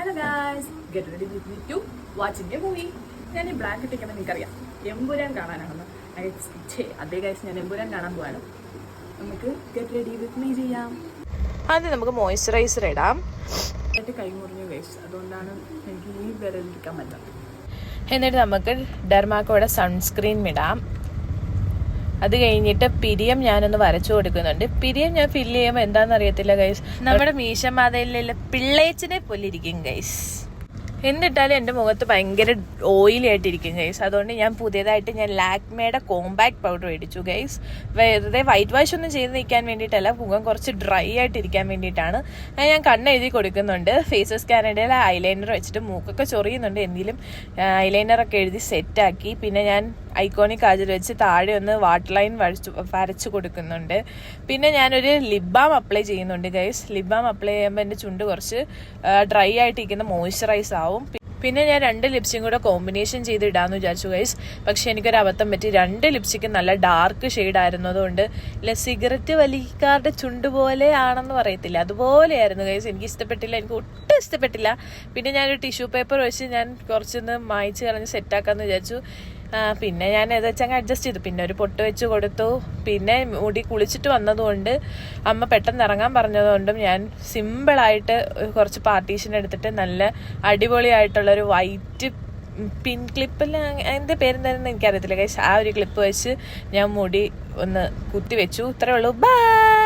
Hello guys, get ready with me to watching a movie. ഞാൻ ഈ black ഇട്ടിരിക്കുന്നത് നിങ്ങൾക്കറിയാം, എമ്പുരാൻ കാണാനാണെന്ന്. അതേ ഗായ്സ്, ഞാൻ എമ്പുരാൻ കാണാൻ പോവാണ്. നമുക്ക് ഗെറ്റ് റെഡി വിത്ത് മീ ചെയ്യാം. ആദ്യം നമുക്ക് മോയ്സ്ചറൈസർ ഇടാം. എൻ്റെ കൈ മുറിഞ്ഞു ഗായ്സ്, അതുകൊണ്ടാണ് എനിക്ക് ഈ വിരലിരിക്കാൻ പറ്റാത്തത്. എന്നിട്ട് നമുക്ക് ഡെർമാക്കോയുടെ സൺസ്ക്രീൻ ഇടാം. അത് കഴിഞ്ഞിട്ട് പിരിയം ഞാനൊന്ന് വരച്ചു കൊടുക്കുന്നുണ്ട്. പിരിയം ഞാൻ ഫില്ല് ചെയ്യുമ്പോൾ എന്താണെന്ന് അറിയത്തില്ല ഗൈസ്, നമ്മുടെ മീശമാതയിലുള്ള പിള്ളേച്ചിനെ പോലെ ഇരിക്കും ഗൈസ്. എന്നിട്ടാലും എൻ്റെ മുഖത്ത് ഭയങ്കര ഓയിലി ആയിട്ടിരിക്കും ഗൈസ്. അതുകൊണ്ട് ഞാൻ പുതിയതായിട്ട് ലാക്മേയുടെ കോമ്പാക്ട് പൗഡർ മേടിച്ചു ഗൈസ്. വെറുതെ വൈറ്റ് വാഷ് ഒന്നും ചെയ്ത് നിൽക്കാൻ വേണ്ടിയിട്ടല്ല, മുഖം കുറച്ച് ഡ്രൈ ആയിട്ടിരിക്കാൻ വേണ്ടിയിട്ടാണ്. ഞാൻ കണ്ണെഴുതി കൊടുക്കുന്നുണ്ട്. ഫേസസ് കാനഡയിലെ ഐലൈനർ വെച്ചിട്ട് മൂക്കൊക്കെ ചൊറിയുന്നുണ്ട്, എന്തെങ്കിലും ഐലൈനറൊക്കെ എഴുതി സെറ്റാക്കി. പിന്നെ ഞാൻ ഐക്കോണിക് കാജൽ വെച്ച് താഴെ ഒന്ന് വാട്ടർ ലൈൻ വരച്ചു കൊടുക്കുന്നുണ്ട്. പിന്നെ ഞാനൊരു ലിപ് ബാം അപ്ലൈ ചെയ്യുന്നുണ്ട് ഗൈസ്. ലിപ് ബാം അപ്ലൈ ചെയ്യുമ്പോൾ എൻ്റെ ചുണ്ട് കുറച്ച് ഡ്രൈ ആയിട്ടിരിക്കുന്ന മോയ്സ്ചറൈസ് ആവും. പിന്നെ ഞാൻ 2 ലിപ്സ്റ്റിക്കും കൂടെ കോമ്പിനേഷൻ ചെയ്ത് ഇടാമെന്ന് വിചാരിച്ചു ഗൈസ്. പക്ഷെ എനിക്കൊരു അബദ്ധം പറ്റി. 2 ലിപ്സ്റ്റിക്കും നല്ല ഡാർക്ക് ഷെയ്ഡ് ആയിരുന്നതുകൊണ്ട് സിഗരറ്റ് വലിക്കാരുടെ ചുണ്ട് പോലെ ആണെന്ന് പറയത്തില്ല, അതുപോലെയായിരുന്നു ഗൈസ്. എനിക്ക് ഇഷ്ടപ്പെട്ടില്ല, എനിക്ക് ഒട്ടും ഇഷ്ടപ്പെട്ടില്ല. പിന്നെ ഞാനൊരു ടിഷ്യൂ പേപ്പർ വെച്ച് ഞാൻ കുറച്ചൊന്ന് മായ്ച്ച് കളഞ്ഞ് സെറ്റാക്കാമെന്ന് വിചാരിച്ചു. പിന്നെ ഞാൻ ഏതാ വെച്ചാൽ അഡ്ജസ്റ്റ് ചെയ്തു. പിന്നെ ഒരു പൊട്ട് വെച്ച് കൊടുത്തു. പിന്നെ മുടി കുളിച്ചിട്ട് വന്നതുകൊണ്ട് അമ്മ പെട്ടെന്ന് ഇറങ്ങാൻ പറഞ്ഞതുകൊണ്ടും ഞാൻ സിമ്പിളായിട്ട് കുറച്ച് പാർട്ടീഷൻ എടുത്തിട്ട് നല്ല അടിപൊളിയായിട്ടുള്ളൊരു വൈറ്റ് പിൻ ക്ലിപ്പിൽ, എൻ്റെ പേരെന്താണെന്ന് എനിക്കറിയത്തില്ല ഗൈസ്, ആ ഒരു ക്ലിപ്പ് വെച്ച് ഞാൻ മുടി ഒന്ന് കുത്തി വെച്ചു. ഇത്രേ ഉള്ളൂ. ബൈ.